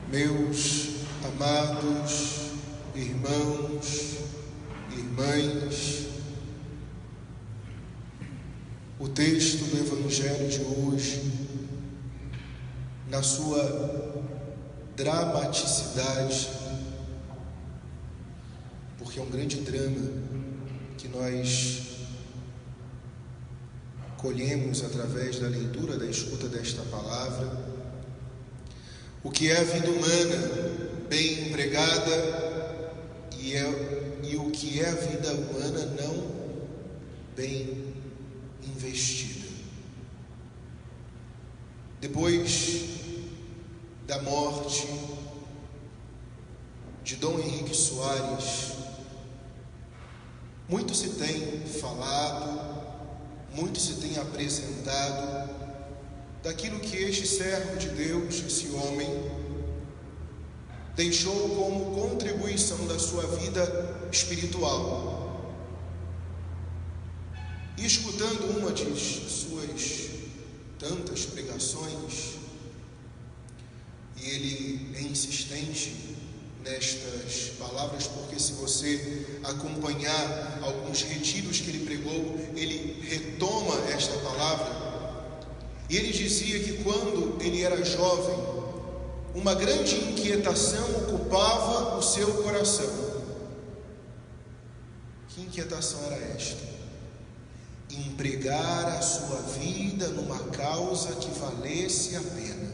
Meus amados irmãos, irmãs, o texto do Evangelho de hoje, na sua dramaticidade, porque é um grande drama que nós colhemos através da leitura, da escuta desta palavra, o que é a vida humana bem empregada e o que é a vida humana não bem investida. Depois da morte de Dom Henrique Soares, muito se tem falado, muito se tem apresentado daquilo que este servo de Deus, esse homem, deixou como contribuição da sua vida espiritual. E escutando uma de suas tantas pregações, e ele é insistente nestas palavras, porque se você acompanhar alguns retiros que ele pregou, ele retoma esta palavra. E ele dizia que quando ele era jovem, uma grande inquietação ocupava o seu coração. Que inquietação era esta? Empregar a sua vida numa causa que valesse a pena.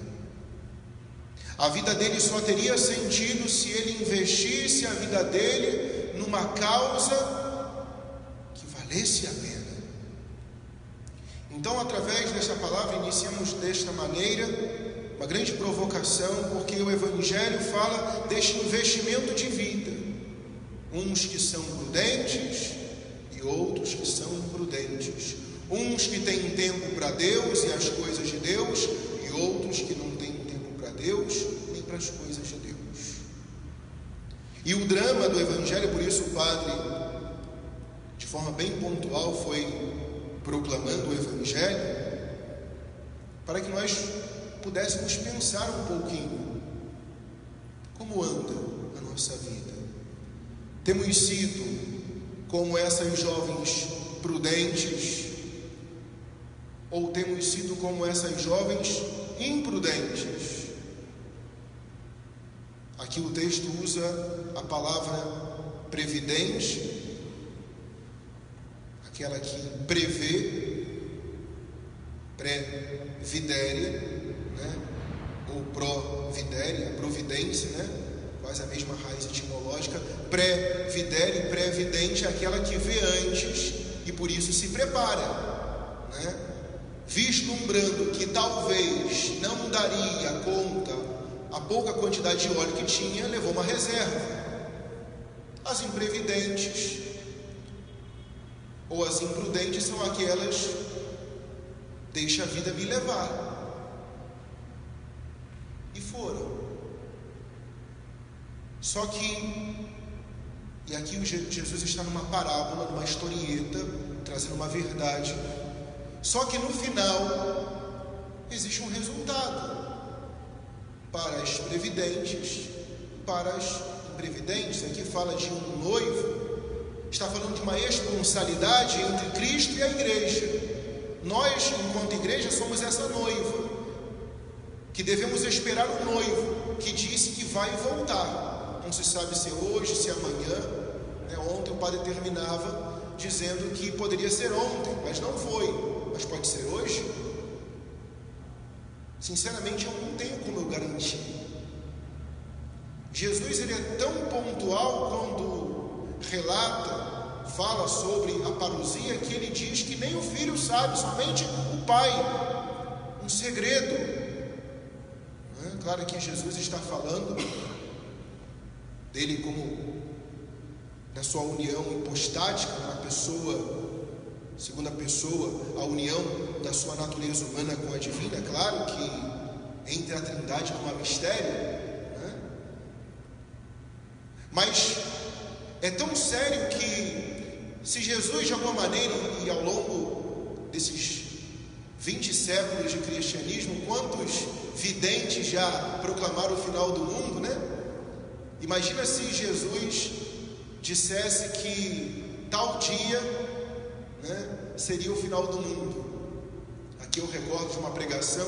A vida dele só teria sentido se ele investisse a vida dele numa causa que valesse a pena. Então, através desta palavra, iniciamos desta maneira uma grande provocação, porque o Evangelho fala deste investimento de vida. Uns que são prudentes e outros que são imprudentes. Uns que têm tempo para Deus e as coisas de Deus, e outros que não têm tempo para Deus nem para as coisas de Deus. E o drama do Evangelho, por isso o padre, de forma bem pontual, foi proclamando o Evangelho, para que nós pudéssemos pensar um pouquinho como anda a nossa vida. Temos sido como essas jovens prudentes, ou temos sido como essas jovens imprudentes? Aqui o texto usa a palavra previdente, aquela que prevê, pré-vidéria, né? Ou providéria, providência, né? Quase a mesma raiz etimológica. Pré-vidéria e pré-vidente é aquela que vê antes e por isso se prepara, né? Vislumbrando que talvez não daria conta a pouca quantidade de óleo que tinha, levou uma reserva. As imprevidentes ou as imprudentes são aquelas, deixa a vida me levar. E foram. Só que, e aqui Jesus está numa parábola, numa historieta, trazendo uma verdade. Só que no final, existe um resultado para as previdentes, para as imprevidentes. Aqui fala de um noivo. Está falando de uma responsabilidade entre Cristo e a igreja. Nós, enquanto igreja, somos essa noiva, que devemos esperar o noivo, que disse que vai voltar. Não se sabe se hoje, se amanhã, né? Ontem o padre terminava dizendo que poderia ser ontem, mas não foi. Mas pode ser hoje? Sinceramente, eu não tenho como eu garantir. Jesus, ele é tão pontual quando relata, fala sobre a parousia, que ele diz que nem o filho sabe, somente o pai. Um segredo, né? Claro que Jesus está falando dele como na sua união hipostática, uma pessoa, segunda pessoa, a união da sua natureza humana com a divina. Claro que entre a Trindade não há mistério, né? Mas é tão sério que, se Jesus de alguma maneira, e ao longo desses 20 séculos de cristianismo, quantos videntes já proclamaram o final do mundo, né? Imagina se Jesus dissesse que tal dia, né, seria o final do mundo. Aqui eu recordo de uma pregação,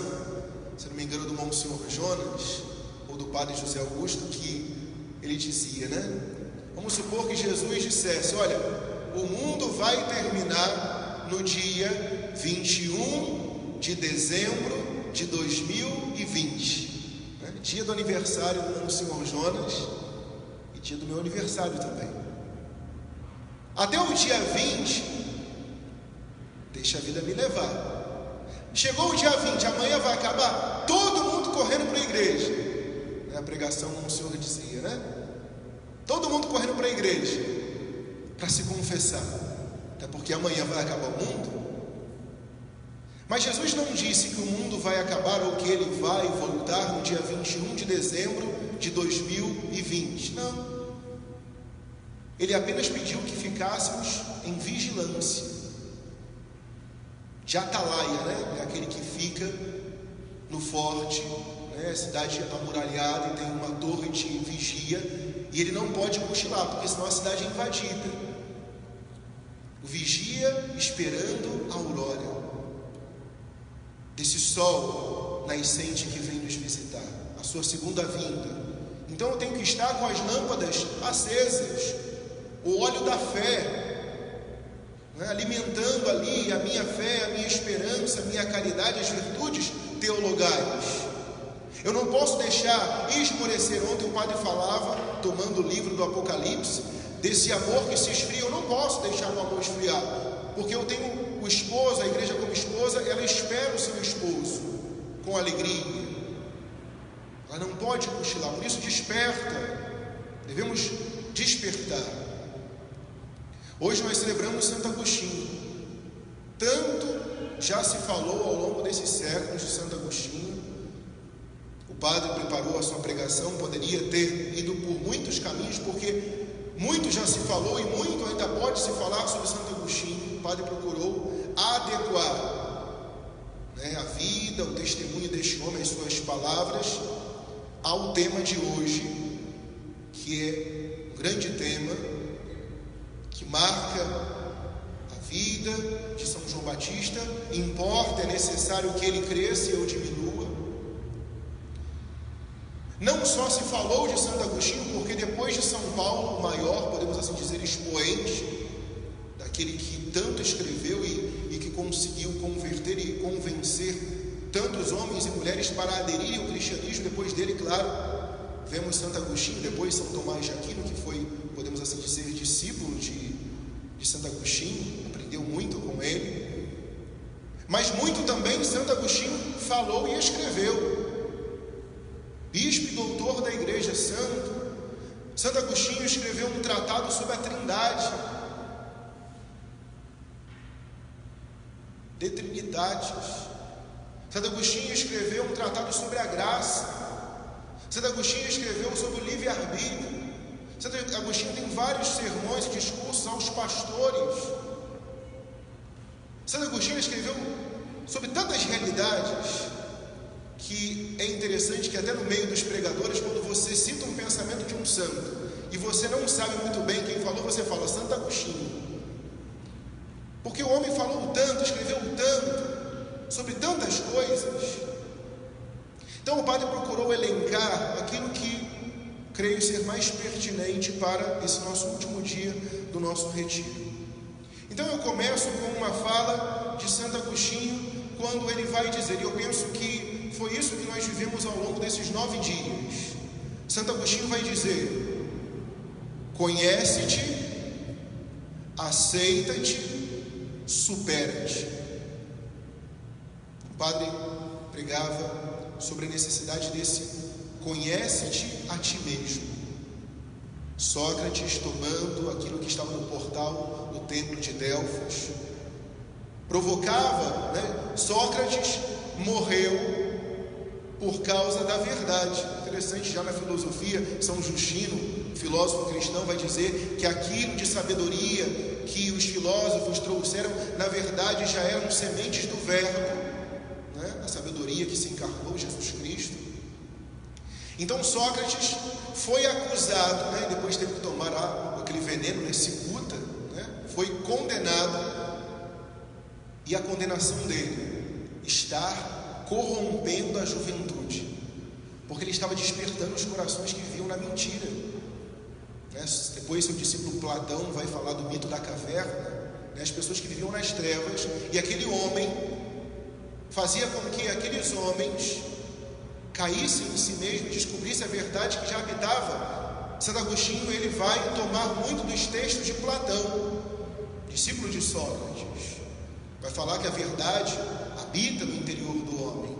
se não me engano, do Monsenhor Jonas, ou do Padre José Augusto, que ele dizia, né? Vamos supor que Jesus dissesse: olha, o mundo vai terminar no dia 21 de dezembro de 2020, né? Dia do aniversário do Monsenhor Jonas e dia do meu aniversário também. Até o dia 20, deixa a vida me levar. Chegou o dia 20, amanhã vai acabar, todo mundo correndo para a igreja. A pregação o Senhor dizia, né? Todo mundo correndo para a igreja para se confessar, até porque amanhã vai acabar o mundo. Mas Jesus não disse que o mundo vai acabar ou que ele vai voltar no dia 21 de dezembro de 2020. Não. Ele apenas pediu que ficássemos em vigilância, de atalaia, né? É aquele que fica no forte, né? Cidade amuralhada e tem uma torre de vigia, e ele não pode cochilar, porque senão a cidade é invadida. O vigia esperando a aurora desse sol nascente que vem nos visitar, a sua segunda vinda. Então eu tenho que estar com as lâmpadas acesas, o óleo da fé, né, alimentando ali a minha fé, a minha esperança, a minha caridade, as virtudes teologais. Eu não posso deixar esmorecer. Ontem o padre falava, tomando o livro do Apocalipse, desse amor que se esfria. Eu não posso deixar o amor esfriar, porque eu tenho o esposo, a igreja como esposa, ela espera o seu esposo com alegria. Ela não pode cochilar, por isso desperta. Devemos despertar. Hoje nós celebramos Santo Agostinho. Tanto já se falou ao longo desses séculos de Santo Agostinho. O padre preparou a sua pregação, poderia ter ido por muitos caminhos, porque muito já se falou e muito ainda pode se falar sobre Santo Agostinho. O padre procurou adequar, né, a vida, o testemunho deste homem, as suas palavras, ao tema de hoje, que é um grande tema que marca a vida de São João Batista. Importa, é necessário que ele cresça e eu diminua. Não só se falou de Santo Agostinho, porque depois de São Paulo, o maior, podemos assim dizer, expoente, daquele que tanto escreveu e que conseguiu converter e convencer tantos homens e mulheres para aderirem ao cristianismo, depois dele, claro, vemos Santo Agostinho, depois São Tomás de Aquino, que foi, podemos assim dizer, discípulo de Santo Agostinho, aprendeu muito com ele. Mas muito também Santo Agostinho falou e escreveu. Bispo e doutor da Igreja Santo, Santo Agostinho escreveu um tratado sobre a Trindade, de Trinidades. Santo Agostinho escreveu um tratado sobre a graça. Santo Agostinho escreveu sobre o livre-arbítrio. Santo Agostinho tem vários sermões e discursos aos pastores. Santo Agostinho escreveu sobre tantas realidades que é interessante que até no meio dos pregadores, quando você cita um pensamento de um santo e você não sabe muito bem quem falou, você fala Santo Agostinho, porque o homem falou tanto, escreveu tanto sobre tantas coisas. Então o padre procurou elencar aquilo que creio ser mais pertinente para esse nosso último dia do nosso retiro. Então eu começo com uma fala de Santo Agostinho, quando ele vai dizer, e eu penso que foi isso que nós vivemos ao longo desses 9 dias. Santo Agostinho vai dizer: conhece-te, aceita-te, supera-te. O padre pregava sobre a necessidade desse conhece-te a ti mesmo. Sócrates, tomando aquilo que estava no portal do templo de Delfos, provocava, né? Sócrates morreu por causa da verdade. Interessante, já na filosofia, São Justino, filósofo cristão, vai dizer que aquilo de sabedoria que os filósofos trouxeram, na verdade já eram sementes do verbo. sabedoria que se encarnou, Jesus Cristo. Então Sócrates foi acusado, né, depois teve que tomar aquele veneno, né, cicuta, né, foi condenado, e a condenação dele, estar corrompendo a juventude, porque ele estava despertando os corações que viviam na mentira, né? Depois seu discípulo Platão vai falar do mito da caverna, né, as pessoas que viviam nas trevas, e aquele homem fazia com que aqueles homens caíssem em si mesmos e descobrissem a verdade que já habitava. Santo Agostinho, ele vai tomar muito dos textos de Platão, discípulo de Sócrates, vai falar que a verdade habita no interior do homem.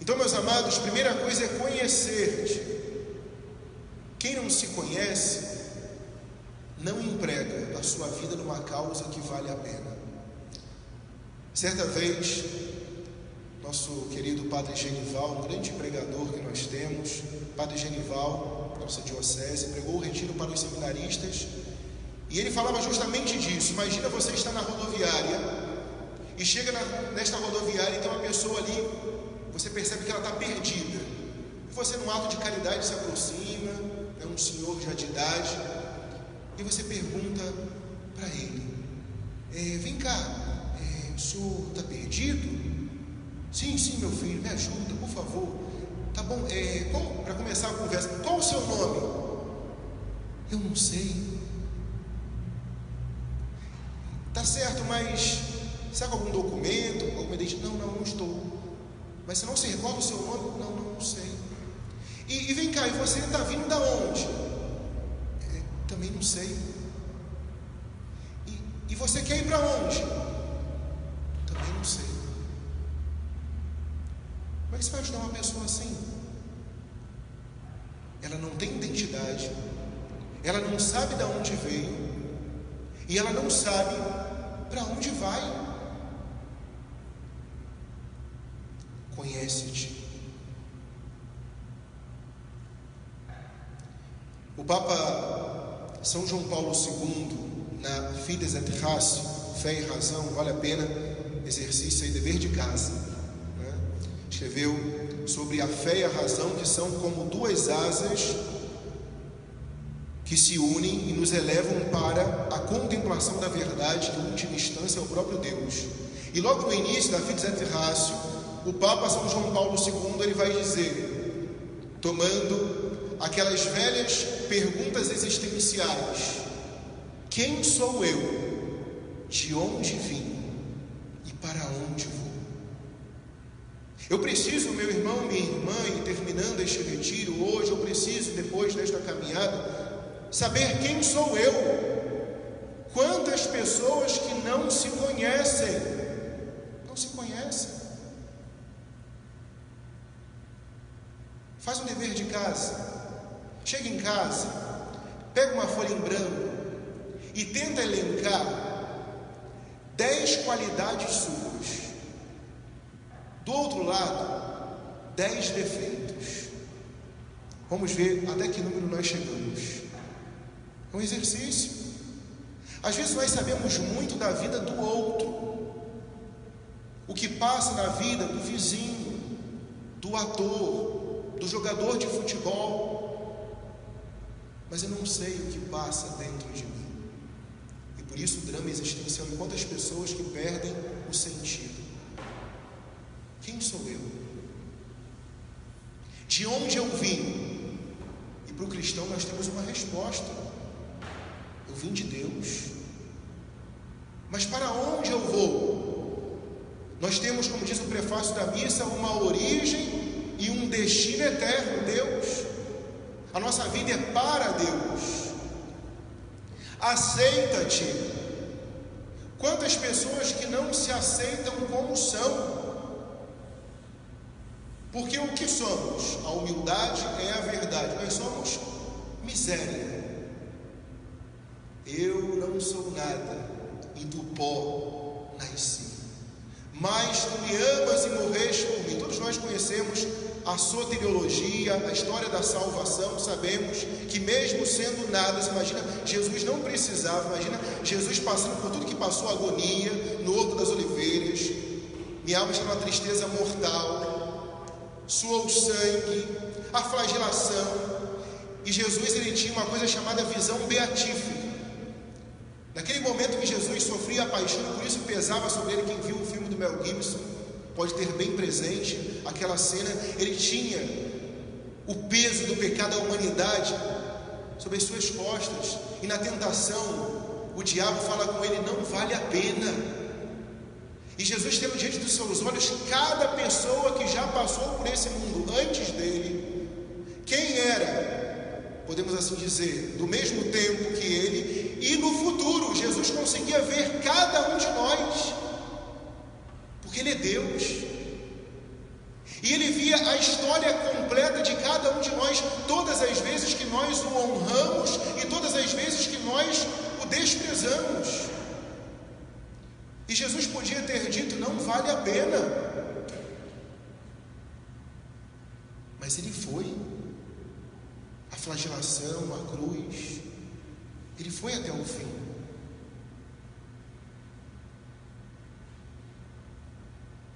Então, meus amados, primeira coisa é conhecer-te. Quem não se conhece não emprega a sua vida numa causa que vale a pena. Certa vez, nosso querido Padre Genival, um grande pregador que nós temos, Padre Genival, nossa diocese, pregou o retiro para os seminaristas, e ele falava justamente disso. Imagina você estar na rodoviária, e chega nesta rodoviária e tem uma pessoa ali, você percebe que ela está perdida, e você, num ato de caridade, se aproxima, é um senhor já de idade, e você pergunta para ele: vem cá, o senhor está perdido? Sim, meu filho, me ajuda, por favor. Tá bom, para começar a conversa, qual o seu nome? Eu não sei. Tá certo, mas está com algum documento, alguma identidade? Não estou. Mas você não se recorda o seu nome? Não sei. E vem cá, e você está vindo da onde? Também não sei. E você quer ir para onde? Também não sei. Como é que você vai ajudar uma pessoa assim? Ela não tem identidade, ela não sabe de onde veio, e ela não sabe para onde vai. Conhece-te. O Papa São João Paulo II, na Fides et Ratio, Fé e Razão, vale a pena, exercício e dever de casa, né? Escreveu sobre a fé e a razão, que são como duas asas que se unem e nos elevam para a contemplação da verdade, que em última instância é o próprio Deus. E logo no início da Fides et Ratio, o Papa São João Paulo II, ele vai dizer, tomando aquelas velhas perguntas existenciais: quem sou eu? De onde vim? E para onde vou? Eu preciso, meu irmão, minha irmã, e terminando este retiro hoje, eu preciso, depois desta caminhada, saber quem sou eu. Quantas pessoas que não se conhecem, Faz um dever de casa, chega em casa, pega uma folha em branco e tenta elencar 10 qualidades suas. Do outro lado, 10 defeitos. Vamos ver até que número nós chegamos. É um exercício. Às vezes nós sabemos muito da vida do outro, o que passa na vida do vizinho, do ator, do jogador de futebol, mas eu não sei o que passa dentro de mim. E por isso o drama existencial, em quantas pessoas que perdem o sentido. Quem sou eu? De onde eu vim? E para o cristão nós temos uma resposta: eu vim de Deus. Mas para onde eu vou? Nós temos, como diz o prefácio da missa, uma origem e um destino eterno, Deus. A nossa vida é para Deus. Aceita-te. Quantas pessoas que não se aceitam como são? Porque o que somos? A humildade é a verdade. Nós somos miséria. Eu não sou nada, e do pó nasci. Mas tu me amas e morreste por mim. Todos nós conhecemos a soteriologia, a história da salvação. Sabemos que mesmo sendo nada, você imagina, Jesus não precisava, imagina Jesus passando por tudo que passou, agonia, no Horto das Oliveiras, minha alma está numa tristeza mortal, suou sangue, a flagelação. E Jesus, ele tinha uma coisa chamada visão beatífica. Naquele momento que Jesus sofria a paixão, por isso pesava sobre ele. Quem viu o filme do Mel Gibson pode ter bem presente aquela cena. Ele tinha o peso do pecado da humanidade sobre as suas costas, e na tentação o diabo fala com ele: não vale a pena. E Jesus tendo diante dos seus olhos cada pessoa que já passou por esse mundo antes dele, quem era, podemos assim dizer, do mesmo tempo que ele, e no futuro Jesus conseguia ver cada um de nós, porque ele é Deus, e ele via a história completa de cada um de nós, todas as vezes que nós o honramos e todas as vezes que nós o desprezamos. E Jesus podia ter dito: não vale a pena, mas ele foi. A flagelação, a cruz, ele foi até o fim.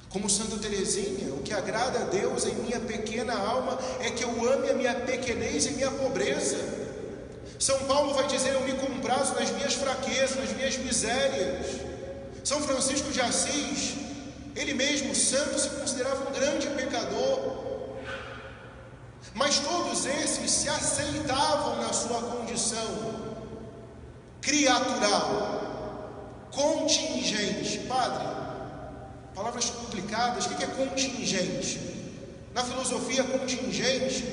Como Santa Teresinha, o que agrada a Deus em minha pequena alma é que eu ame a minha pequenez e minha pobreza. São Paulo vai dizer: eu me comprazo nas minhas fraquezas, nas minhas misérias. São Francisco de Assis, ele mesmo, santo, se considerava um grande pecador. Mas todos esses se aceitavam na sua condição criatural, contingente. Padre, palavras complicadas. O que é contingente? Na filosofia, contingente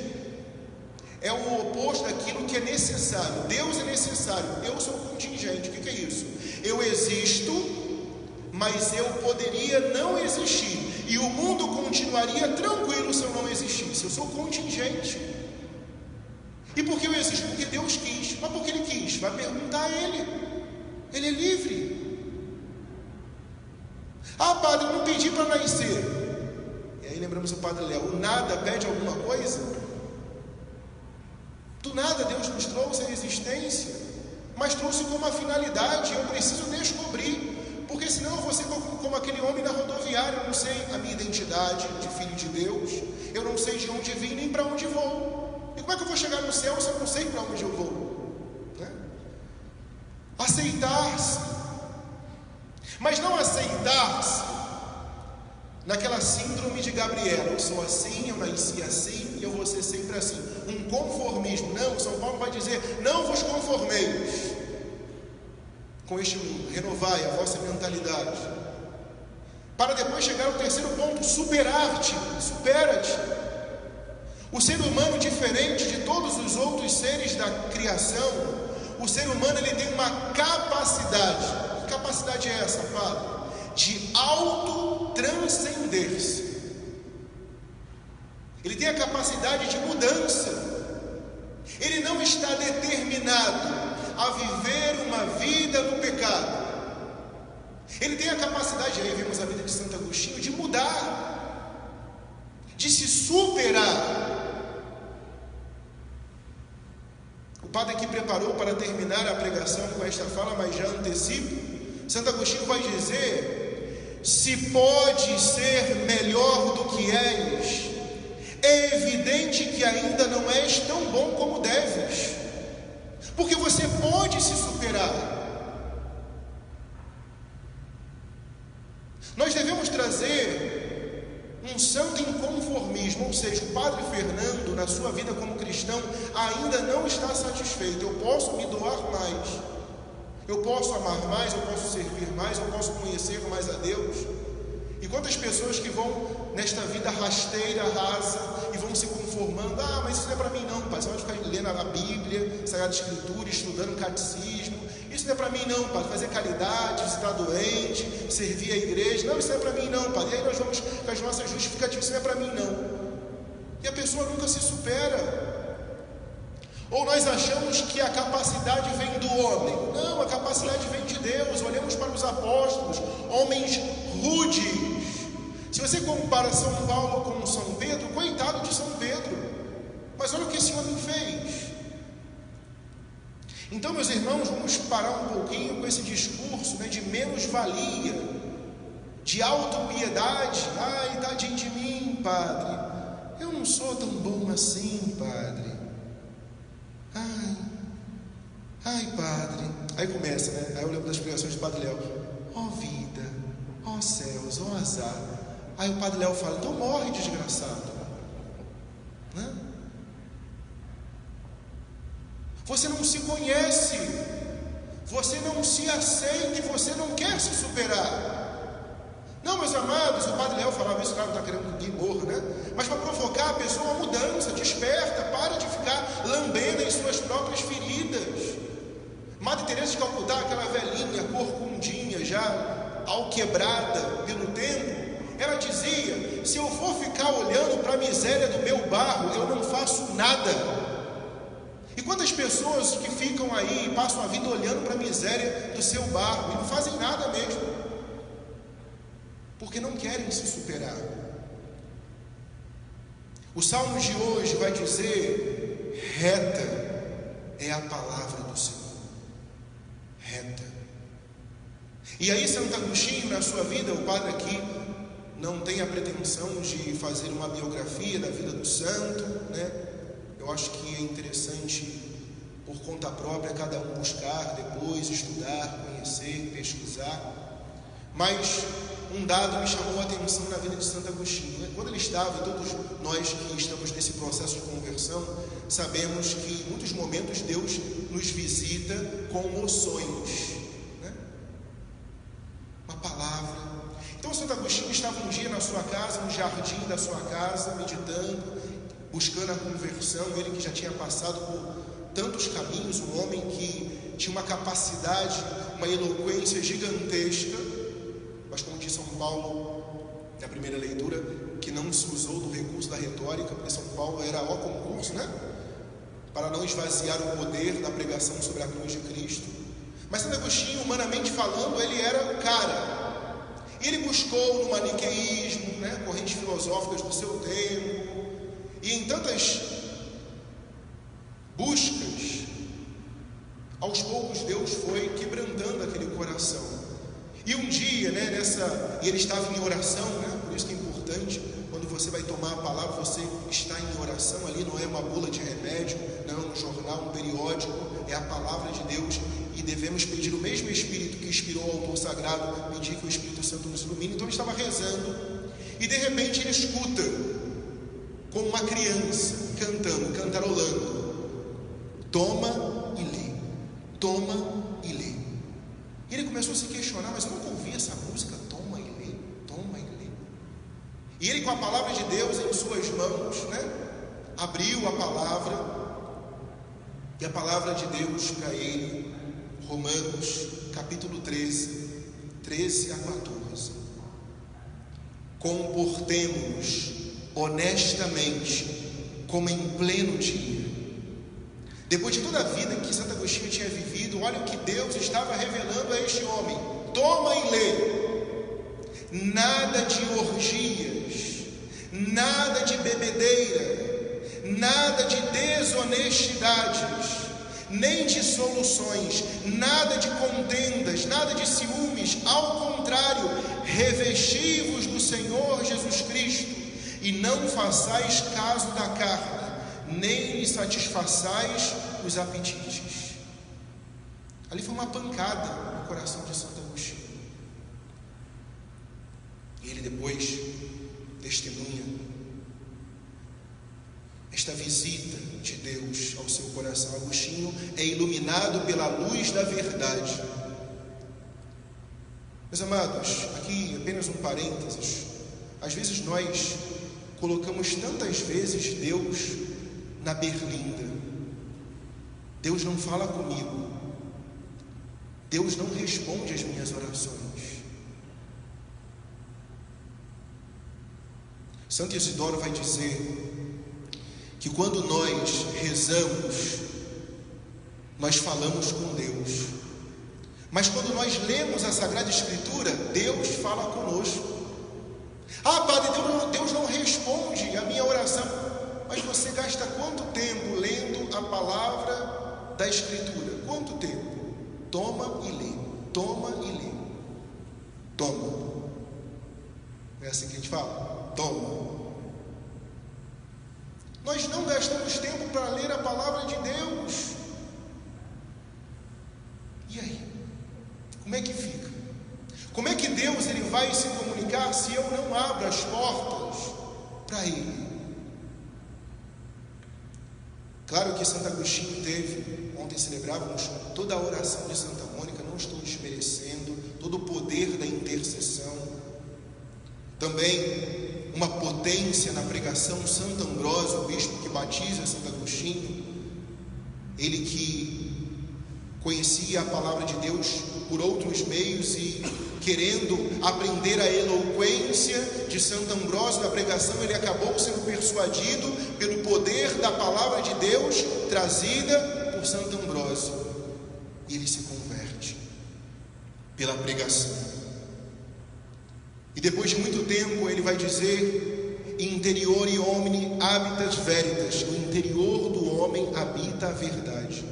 é o oposto daquilo que é necessário. Deus é necessário, eu sou contingente. O que é isso? Eu existo, mas eu poderia não existir, e o mundo continuaria tranquilo se eu não existisse. Eu sou contingente. E por que eu existo? Porque Deus quis. Mas por que Ele quis? Vai perguntar a Ele. Ele é livre. Ah, padre, eu não pedi para nascer. E aí lembramos o Padre Léo: o nada pede alguma coisa? Do nada Deus nos trouxe a existência, mas trouxe com uma finalidade. Eu preciso descobrir, porque senão eu vou ser como aquele homem na rodoviária. Eu não sei a minha identidade de filho de Deus, eu não sei de onde vim nem para onde vou. E como é que eu vou chegar no céu se eu não sei para onde eu vou? Aceitar-se, mas não aceitar-se naquela síndrome de Gabriela: eu sou assim, eu nasci assim e eu vou ser sempre assim. Um conformismo. Não, São Paulo vai dizer: não vos conformeis com este mundo, renovai a vossa mentalidade, para depois chegar ao terceiro ponto: superar-te, supera-te. O ser humano, diferente de todos os outros seres da criação, o ser humano, ele tem uma capacidade. Que capacidade é essa, Padre? De autotranscender-se. Ele tem a capacidade de mudança. Ele não está determinado a viver uma vida no pecado. Ele tem a capacidade, aí vemos a vida de Santo Agostinho, de mudar, de se superar. O padre aqui preparou para terminar a pregação com esta fala, mas já antecipo. Santo Agostinho vai dizer: se pode ser melhor do que és, é evidente que ainda não és tão bom como deves, porque você pode se superar. Nós devemos trazer um santo inconformismo, ou seja, o Padre Fernando, na sua vida como cristão, ainda não está satisfeito. Eu posso me doar mais, eu posso amar mais, eu posso servir mais, eu posso conhecer mais a Deus. E quantas pessoas que vão nesta vida rasteira, rasa, e vão se conformando: ah, mas isso não é para mim não, pai. Você vai ficar lendo a Bíblia, Sagrada Escritura, estudando o catecismo. Isso não é para mim não, pai. Fazer caridade, visitar doente, servir a igreja. Não, isso não é para mim não, pai. E aí nós vamos com as nossas justificativas: isso não é para mim não. E a pessoa nunca se supera. Ou nós achamos que a capacidade vem do homem. Não, a capacidade vem de Deus. Olhemos para os apóstolos, homens rudes. Se você compara São Paulo com São Pedro, coitado de São Pedro, mas olha o que esse homem fez. Então, meus irmãos, vamos parar um pouquinho com esse discurso, de menos-valia. de autopiedade. Ai, tadinho de mim, padre, eu não sou tão bom assim, padre. Ai, padre. Aí começa, né? Aí eu lembro das pregações do Padre Léo. Ó vida, ó céus, ó azar. Aí o Padre Léo fala: então morre, desgraçado, né? Você não se conhece, você não se aceita e você não quer se superar. Não, meus amados, o Padre Léo falava isso, claro, não está querendo que ninguém morra, né? Mas para provocar a pessoa uma mudança, desperta, para de ficar lambendo em suas próprias feridas. Madre Teresa de Calcutá, aquela velhinha, corcundinha, já alquebrada pelo tempo, ela dizia: se eu for ficar olhando para a miséria do meu barro, eu não faço nada. E quantas pessoas que ficam aí e passam a vida olhando para a miséria do seu barro e não fazem nada mesmo, porque não querem se superar. O Salmo de hoje vai dizer: reta é a palavra do Senhor. Reta. E aí Santo Agostinho, na sua vida, o padre aqui não tem a pretensão de fazer uma biografia da vida do santo, né? Eu acho que é interessante, por conta própria, cada um buscar depois, estudar, conhecer, pesquisar. Mas um dado me chamou a atenção na vida de Santo Agostinho. Quando ele estava, e todos nós que estamos nesse processo de conversão, sabemos que em muitos momentos Deus nos visita com sonhos, né? Uma palavra. Então Santo Agostinho estava um dia na sua casa, no jardim da sua casa, meditando, buscando a conversão. Ele que já tinha passado por tantos caminhos, um homem que tinha uma capacidade, uma eloquência gigantesca, mas como diz São Paulo na primeira leitura, que não se usou do recurso da retórica, porque São Paulo era o concurso, né? Para não esvaziar o poder da pregação sobre a cruz de Cristo. Mas Santo Agostinho, humanamente falando, ele era o cara. E ele buscou no maniqueísmo, né, correntes filosóficas do seu tempo, e em tantas buscas, aos poucos Deus foi quebrantando aquele coração. E um dia, né, e ele estava em oração, né, por isso que é importante, quando você vai tomar a palavra, você está em oração. Ali não é uma bula de remédio, não é um jornal, um periódico, é a palavra de Deus. E devemos pedir o mesmo Espírito que inspirou o autor sagrado, pedir que o Espírito Santo nos ilumine. Então ele estava rezando, e de repente ele escuta, como uma criança, cantando, cantarolando: toma e lê, toma e lê. E ele começou a se questionar: mas eu nunca ouvi essa música, toma e lê, toma e lê. E ele, com a palavra de Deus em suas mãos, né, abriu a palavra, e a palavra de Deus para ele, Romanos capítulo 13, 13 a 14. Comportemo-nos honestamente, como em pleno dia. Depois de toda a vida que Santo Agostinho tinha vivido, olha o que Deus estava revelando a este homem: toma e lê. Nada de orgias, nada de bebedeira, nada de desonestidades, nem de soluções, nada de contendas, nada de ciúmes. Ao contrário, revesti-vos do Senhor Jesus Cristo, e não façais caso da carne, nem lhe satisfaçais os apetites. Ali foi uma pancada no coração de Santo Agostinho. E ele depois testemunha esta visita de Deus ao seu coração. Agostinho é iluminado pela luz da verdade. Meus amados, aqui apenas um parênteses. Às vezes nós colocamos tantas vezes Deus na berlinda. Deus não fala comigo, Deus não responde às minhas orações. Santo Isidoro vai dizer que quando nós rezamos, nós falamos com Deus, mas quando nós lemos a Sagrada Escritura, Deus fala conosco. Ah, padre, Deus não responde a minha oração. Mas você gasta quanto tempo lendo a palavra da Escritura? Quanto tempo? Toma e lê, toma e lê, toma. assim que a gente fala? Toma. Nós não gastamos tempo para ler a palavra de Deus. E aí? Como é que fica? Como é que Deus ele vai se comunicar se eu não abro as portas para Ele? Claro que Santo Agostinho teve, ontem celebrávamos toda a oração de Santa Mônica, não estou desmerecendo todo o poder da intercessão. Também uma potência na pregação, Santo Ambrósio, o bispo que batiza Santo Agostinho, ele que conhecia a palavra de Deus por outros meios e querendo aprender a eloquência de Santo Ambrósio na pregação, ele acabou sendo persuadido pelo poder da palavra de Deus trazida por Santo Ambrósio, e ele se converte pela pregação. E depois de muito tempo ele vai dizer: interiori homini habitat veritas, no interior do homem habita a verdade.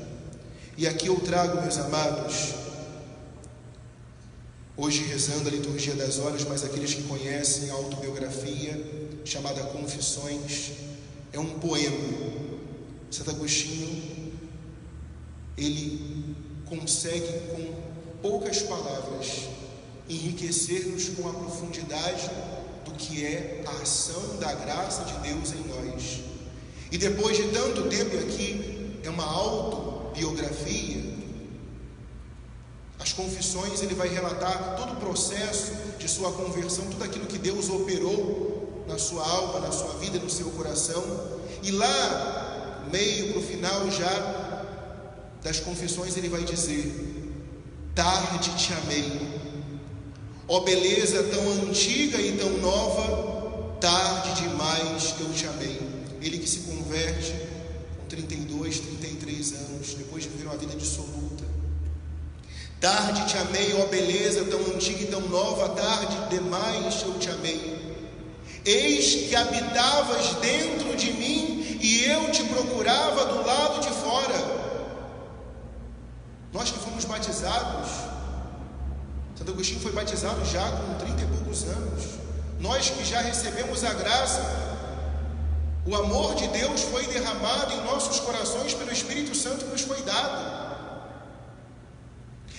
E aqui eu trago, meus amados, hoje rezando a liturgia das horas, mas aqueles que conhecem a autobiografia chamada Confissões, é um poema. Santo Agostinho, ele consegue com poucas palavras enriquecer-nos com a profundidade do que é a ação da graça de Deus em nós. E depois de tanto tempo, aqui é uma autobiografia, as Confissões, ele vai relatar todo o processo de sua conversão, tudo aquilo que Deus operou na sua alma, na sua vida, no seu coração. E lá, meio para o final já das Confissões, ele vai dizer: tarde te amei, ó beleza tão antiga e tão nova, tarde demais eu te amei. Ele que se converte com 32, 33 anos, depois de viver uma vida dissoluta. Tarde te amei, ó beleza tão antiga e tão nova, tarde demais eu te amei. Eis que habitavas dentro de mim e eu te procurava do lado de fora. Nós que fomos batizados, Santo Agostinho foi batizado já com 30 e poucos anos. Nós que já recebemos a graça, o amor de Deus foi derramado em nossos corações pelo Espírito Santo que nos foi dado.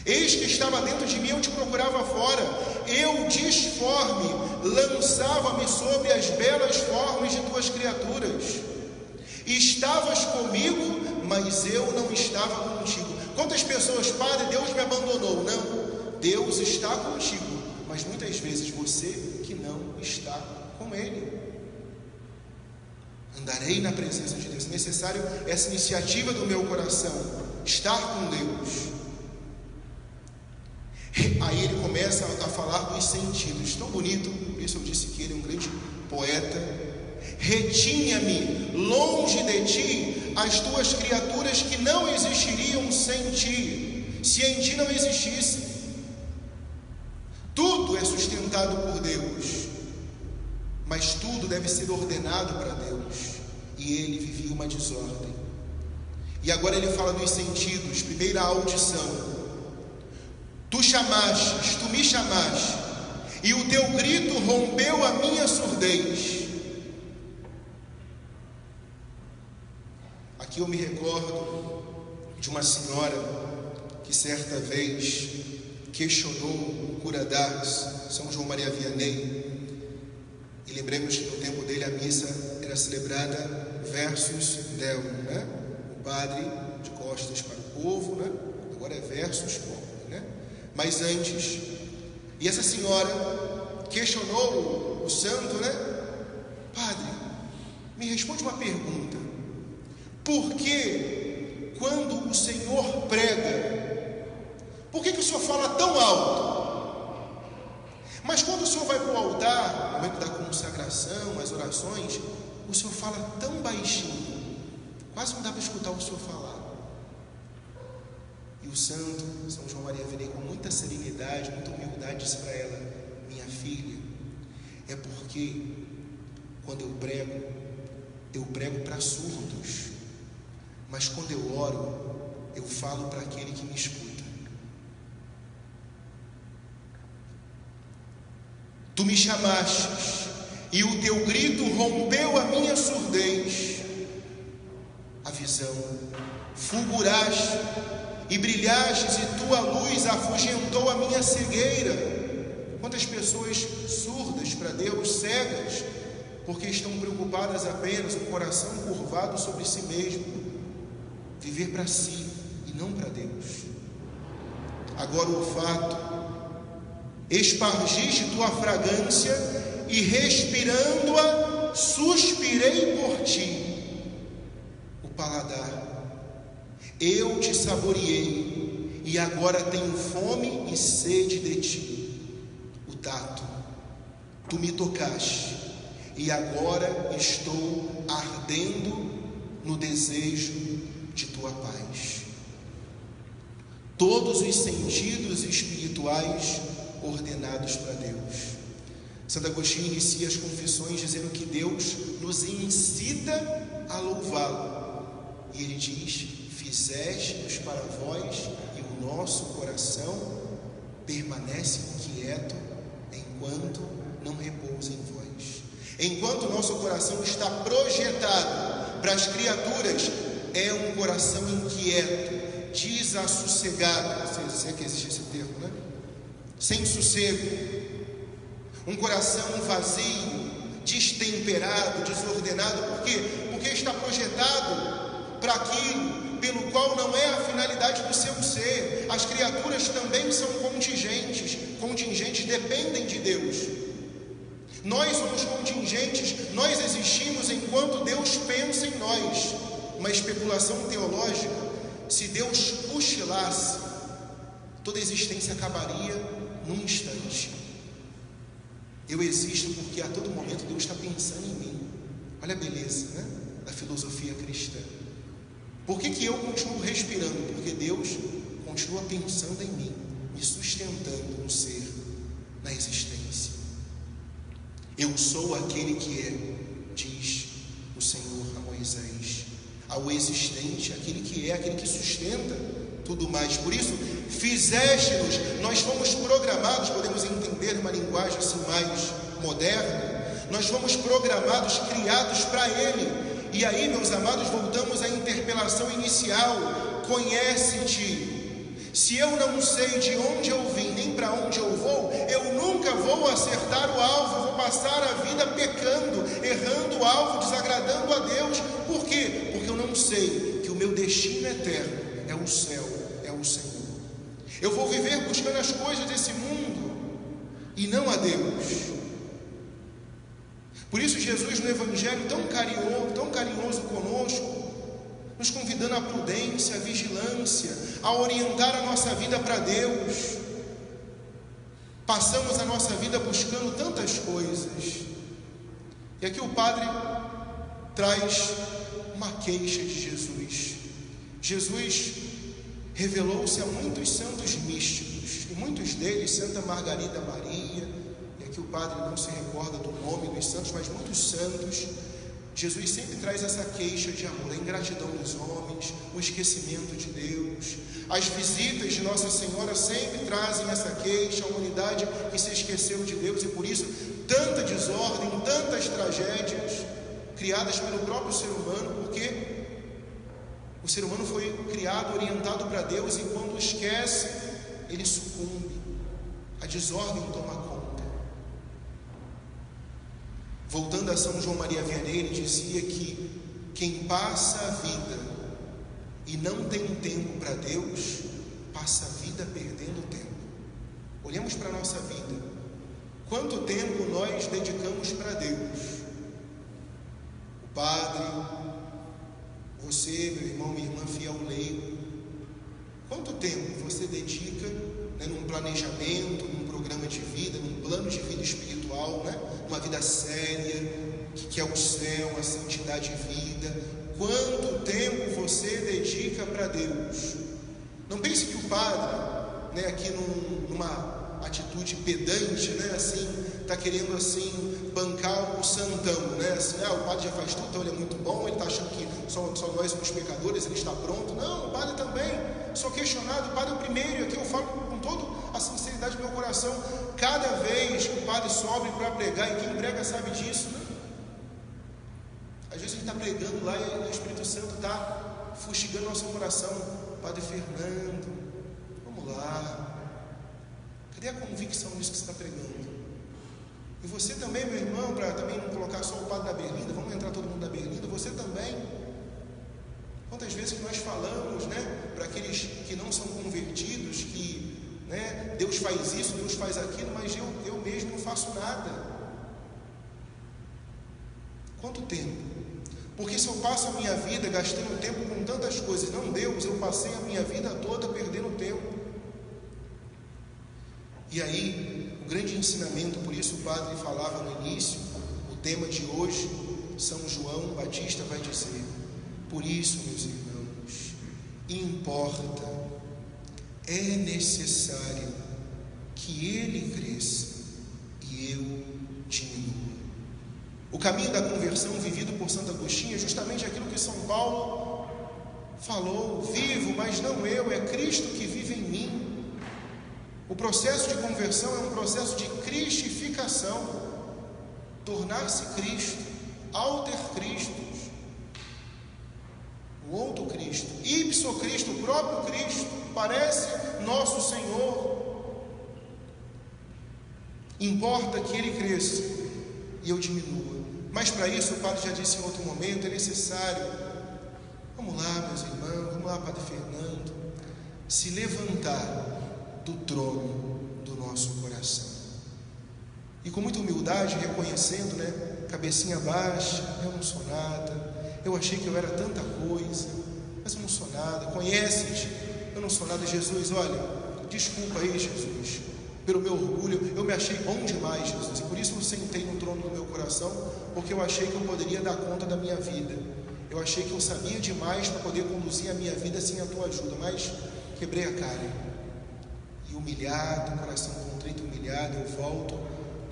Eis que estava dentro de mim, eu te procurava fora. Eu, disforme, lançava-me sobre as belas formas de tuas criaturas. Estavas comigo, mas eu não estava contigo. Quantas pessoas, Padre, Deus me abandonou? Não, Deus está contigo, mas muitas vezes você que não está com Ele. Andarei na presença de Deus. É necessário essa iniciativa do meu coração, estar com Deus. Aí ele começa a falar dos sentidos, tão bonito, por isso eu disse que ele é um grande poeta. Retinha-me longe de ti as tuas criaturas que não existiriam sem ti, se em ti não existisse. Tudo é sustentado por Deus, mas tudo deve ser ordenado para Deus, e ele vivia uma desordem. E agora ele fala dos sentidos. Primeiro, a audição. Tu chamastes, tu me chamaste, e o teu grito rompeu a minha surdez. Aqui eu me recordo de uma senhora que certa vez questionou o cura d'Ars, São João Maria Vianney. E lembremos que no tempo dele a missa era celebrada versus Deum, né? O padre de costas para o povo, né? Agora é versus povo, né? Mas antes, e essa senhora questionou o santo, né? Padre, me responde uma pergunta: por que quando o Senhor prega, por que o Senhor fala tão alto? Mas quando o Senhor vai para o altar, no momento da consagração, as orações, o Senhor fala tão baixinho, quase não dá para escutar o Senhor falar. E o santo, São João Maria Vianney, com muita serenidade, muita humildade, disse para ela: minha filha, é porque quando eu prego para surdos, mas quando eu oro, eu falo para aquele que me escuta. Tu Tu me chamastes, e o teu grito rompeu a minha surdez. A visão, fulguraste e brilhastes, e tua luz afugentou a minha cegueira. Quantas pessoas surdas para Deus, cegas, porque estão preocupadas apenas, o coração curvado sobre si mesmo, viver para si e não para Deus. Agora o olfato, espargiste tua fragrância, e respirando-a, suspirei por ti. O paladar, eu te saboreei, e agora tenho fome e sede de ti. O tato, tu me tocaste, e agora estou ardendo no desejo de tua paz. Todos os sentidos espirituais ordenados para Deus. Santo Agostinho inicia as confissões dizendo que Deus nos incita a louvá-lo. E ele diz: fizeste-nos para vós, e o nosso coração permanece inquieto enquanto não repousa em vós. Enquanto o nosso coração está projetado para as criaturas, é um coração inquieto, desassossegado, se é que existe esse termo, né? Sem sossego, um coração vazio, destemperado, desordenado. Por quê? Porque está projetado para aquilo pelo qual não é a finalidade do seu ser. As criaturas também são contingentes, dependem de Deus. Nós somos contingentes, nós existimos enquanto Deus pensa em nós. Uma especulação teológica: se Deus cochilasse, toda a existência acabaria num instante. Eu existo porque a todo momento Deus está pensando em mim. Olha a beleza, né, da filosofia cristã. Por que eu continuo respirando? Porque Deus continua pensando em mim, me sustentando no ser, na existência. Eu sou aquele que é, diz o Senhor a Moisés, ao existente, aquele que é, aquele que sustenta tudo mais. Por isso, fizeste-nos, nós fomos programados, podemos entender uma linguagem assim mais moderna, nós fomos programados, criados para Ele. E aí, meus amados, voltamos à interpelação inicial: conhece-te. Se eu não sei de onde eu vim, nem para onde eu vou, eu nunca vou acertar o alvo, eu vou passar a vida pecando, errando o alvo, desagradando a Deus. Por quê? Porque eu não sei que o meu destino eterno é o céu, é o Senhor. Eu vou viver buscando as coisas desse mundo e não a Deus. Por isso Jesus, no Evangelho tão carinhoso conosco, nos convidando à prudência, à vigilância, a orientar a nossa vida para Deus. Passamos a nossa vida buscando tantas coisas, e aqui o padre traz uma queixa de Jesus. Jesus revelou-se a muitos santos místicos, e muitos deles, Santa Margarida Maria, e aqui o padre não se recorda do nome dos santos, mas muitos santos. Jesus sempre traz essa queixa de amor, a ingratidão dos homens, o esquecimento de Deus. As visitas de Nossa Senhora sempre trazem essa queixa, a humanidade que se esqueceu de Deus, e por isso tanta desordem, tantas tragédias criadas pelo próprio ser humano, porque o ser humano foi criado, orientado para Deus, e quando esquece, ele sucumbe, a desordem toma conta. Voltando a São João Maria Vianney, ele dizia que quem passa a vida e não tem tempo para Deus, passa a vida perdendo tempo. Olhemos para a nossa vida. Quanto tempo nós dedicamos para Deus? O padre, você, meu irmão, minha irmã, fiel leigo, quanto tempo você dedica, né, num planejamento, num programa de vida, num plano de vida espiritual, né, uma vida séria, que é o céu, a santidade e vida? Quanto tempo você dedica para Deus? Não pense que o padre, né, aqui numa atitude pedante, né, assim, está querendo assim bancar o santão, né? Assim, o padre já faz tudo, então ele é muito bom, ele está achando que só nós somos pecadores, ele está pronto. Não, o padre também. Sou questionado, o padre é o primeiro, e aqui eu falo com toda a sinceridade do meu coração. Cada vez que o padre sobe para pregar, e quem prega sabe disso, né? Às vezes ele está pregando lá e o Espírito Santo está fustigando nosso coração. Padre Fernando, vamos lá, cadê a convicção nisso que você está pregando? E você também, meu irmão, para também não colocar só o padre da berlinda, vamos entrar todo mundo da berlinda, você também. Quantas vezes que nós falamos, né, para aqueles que não são convertidos, que, né, Deus faz isso, Deus faz aquilo, mas eu mesmo não faço nada. Quanto tempo? Porque se eu passo a minha vida gastando tempo com tantas coisas, não Deus, eu passei a minha vida toda perdendo tempo. E aí, o grande ensinamento, por isso o padre falava no início, o tema de hoje, São João Batista vai dizer: por isso, meus irmãos, importa, é necessário que ele cresça e eu diminua. O caminho da conversão vivido por Santo Agostinho é justamente aquilo que São Paulo falou: vivo, mas não eu, é Cristo que vive em mim. O processo de conversão é um processo de cristificação, tornar-se Cristo, alter Christus, o outro Cristo, ipso Cristo, o próprio Cristo, parece nosso Senhor. Importa que ele cresça e eu diminua. Mas para isso, o padre já disse em outro momento, é necessário, vamos lá, meus irmãos, vamos lá, padre Fernando, se levantar do trono do nosso coração. E com muita humildade, reconhecendo, né, cabecinha baixa, eu não sou nada, eu achei que eu era tanta coisa, mas eu não sou nada, conhece-te, eu não sou nada. Jesus, olha, desculpa aí, Jesus, pelo meu orgulho, eu me achei bom demais, Jesus, e por isso eu sentei no trono do meu coração, porque eu achei que eu poderia dar conta da minha vida, eu achei que eu sabia demais para poder conduzir a minha vida sem a tua ajuda, mas quebrei a cara, e humilhado, coração contrito, humilhado, eu volto,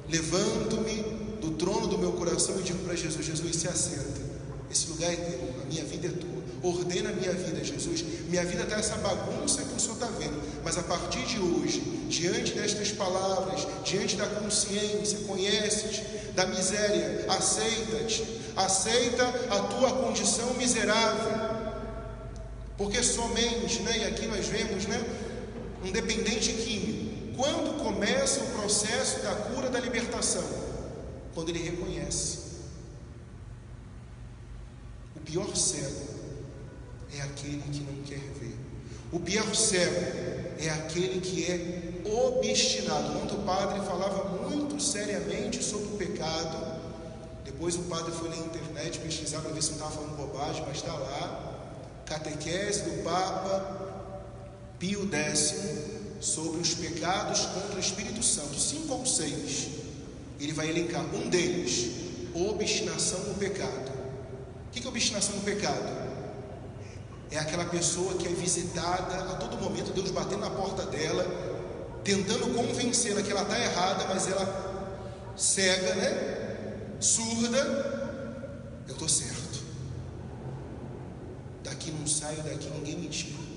levanto-me do trono do meu coração e digo para Jesus: Jesus, se assenta, esse lugar é teu, a minha vida é tua, ordena a minha vida, Jesus. Minha vida está essa bagunça que o Senhor está vendo, mas a partir de hoje, diante destas palavras, diante da consciência, conhece-te da miséria, aceita-te, aceita a tua condição miserável, porque somente, né, e aqui nós vemos, né, um dependente químico, quando começa o processo da cura, da libertação? Quando ele reconhece. O pior cego é aquele que não quer ver. O pior cego é aquele que é obstinado. Ontem o padre falava muito seriamente sobre o pecado. Depois o padre foi na internet pesquisar para ver se não estava falando bobagem, mas está lá, catequese do Papa Pio X sobre os pecados contra o Espírito Santo, 5 ou 6. Ele vai elencar um deles: obstinação no pecado. O que é obstinação no pecado? É aquela pessoa que é visitada a todo momento, Deus batendo na porta dela, tentando convencê-la que ela está errada, mas ela cega, né? Surda, eu estou certo, daqui não saio, daqui ninguém me tira.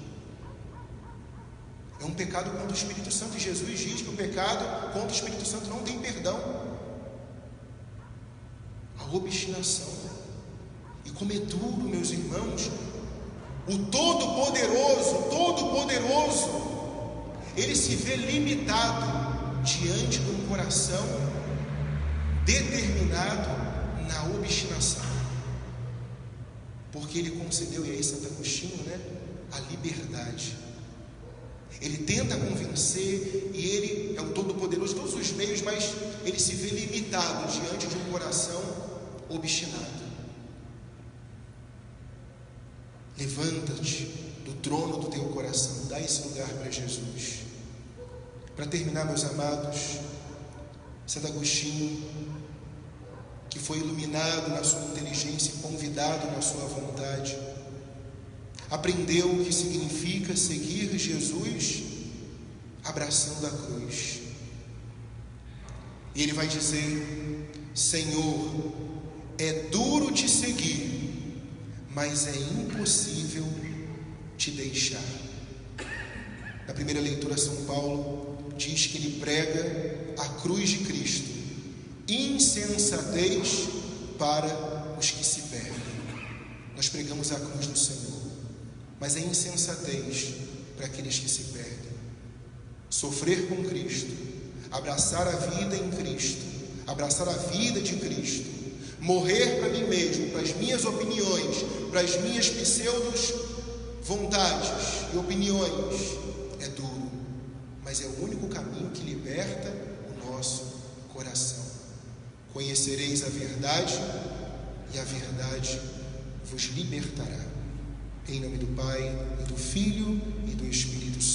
É um pecado contra o Espírito Santo, e Jesus diz que o pecado contra o Espírito Santo não tem perdão. A obstinação. E como é duro, meus irmãos, o Todo-Poderoso, ele se vê limitado diante de um coração determinado na obstinação, porque ele concedeu, e aí Santo Agostinho, né, a liberdade. Ele tenta convencer, e ele é o Todo-Poderoso, todos os meios, mas ele se vê limitado diante de um coração obstinado. Levanta-te do trono do teu coração, dá esse lugar para Jesus. Para terminar, meus amados, Santo Agostinho, que foi iluminado na sua inteligência e convidado na sua vontade, aprendeu o que significa seguir Jesus abraçando a cruz. E ele vai dizer: Senhor, é duro te seguir, mas é impossível te deixar. Na primeira leitura, São Paulo diz que ele prega a cruz de Cristo, insensatez para os que se perdem. Nós pregamos a cruz do Senhor, mas é insensatez para aqueles que se perdem. Sofrer com Cristo, abraçar a vida em Cristo, abraçar a vida de Cristo, morrer para mim mesmo, para as minhas opiniões, para as minhas pseudos vontades e opiniões, é duro, mas é o único caminho que liberta o nosso coração. Conhecereis a verdade, e a verdade vos libertará. Em nome do Pai, e do Filho, e do Espírito Santo.